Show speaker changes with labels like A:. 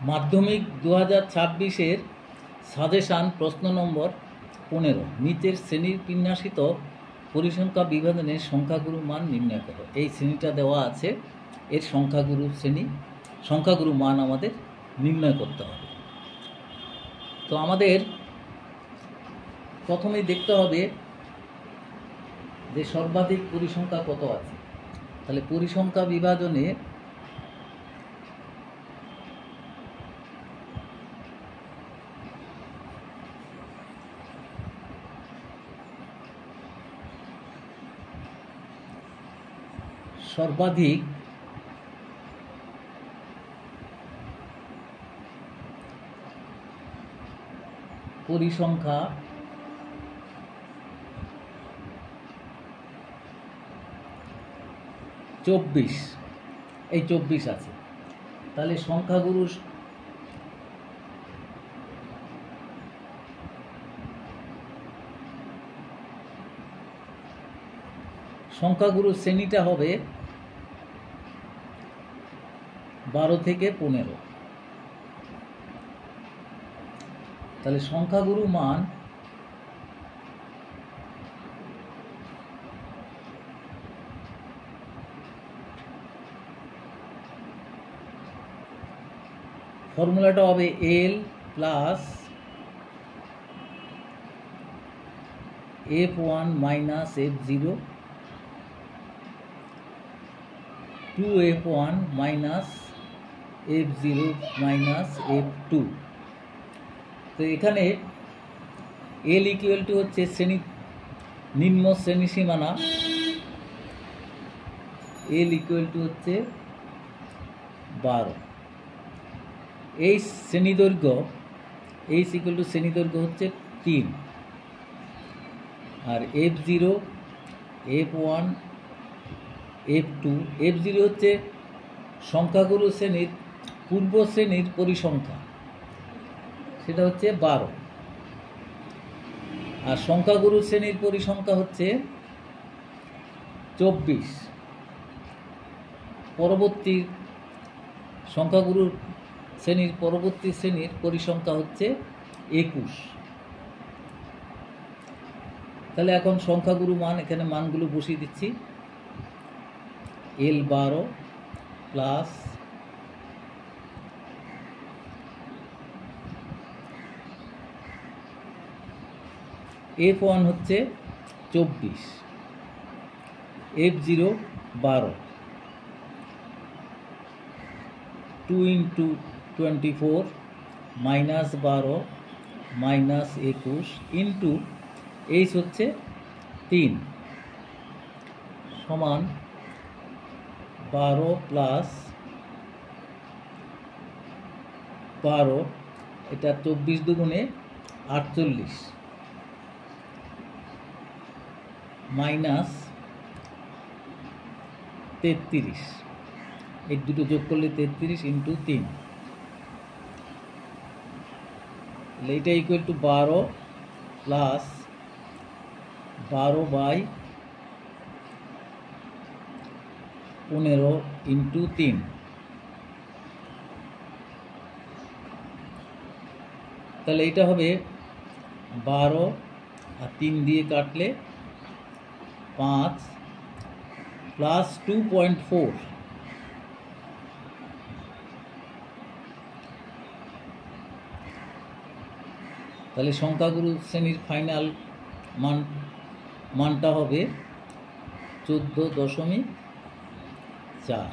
A: মাধ্যমিক 2026-এর সাজেশান প্রশ্ন নম্বর 15 নিচের শ্রেণীর বিন্যাসিত পরিসংখ্যা বিভাজনের সংখ্যাগুরু মান নির্ণয় করো। এই শ্রেণীটা দেওয়া আছে, এর সংখ্যাগুরু মান আমাদের নির্ণয় করতে হবে। তো আমাদের প্রথমেই দেখতে হবে যে সর্বাধিক পরিসংখ্যা কত আছে। তাহলে পরিসংখ্যা বিভাজনে সর্বাধিক পরিসংখ্যা চব্বিশ, এই 24 আছে। তাহলে সংখ্যাগুরু শ্রেণীটা হবে 12 থেকে 15। তাহলে সংখ্যাগুরু মান ফর্মুলাটা হবে L plus F1 minus F0 2F1 minus F0 minus F2। তো এখানে L ইকুয়াল টু হচ্ছে নিম্ন শ্রেণী সীমানা, L ইকুয়াল টু হচ্ছে 12। এই শ্রেণীদৈর্ঘ্য H ইকুয়াল টু শ্রেণীদৈর্ঘ্য হচ্ছে 3, আর F0 F1 F2 F0 হচ্ছে সংখ্যাগুরু শ্রেণীর পূর্ব শ্রেণীর পরিসংখ্যা, সেটা হচ্ছে 12। আর সংখ্যাগুরু শ্রেণীর পরিসংখ্যা হচ্ছে 24। পরবর্তী সংখ্যাগুরু শ্রেণীর পরবর্তী শ্রেণীর পরিসংখ্যা হচ্ছে 21। তাহলে এখন সংখ্যাগুরু মান, এখানে মানগুলো বসিয়ে দিচ্ছি। L 12 প্লাস F1 হচ্ছে 24, F0 12, 2 into 24 minus 12 minus 21 into H হচ্ছে 3 সমান 12 প্লাস 12, এটা 24 দুগুণে 48 মাইনাস 33, এই দুটো যোগ করলে 33 ইন্টু 3, এইটা ইকুয়াল টু 12 প্লাস 12/15 ইন্টু 3। তাহলে এটা হবে 12 আর 3 দিয়ে কাটলে 5 প্লাস 2.4। তাহলে সংখ্যাগুরু শ্রেণীর ফাইনাল মানটা হবে 14.4।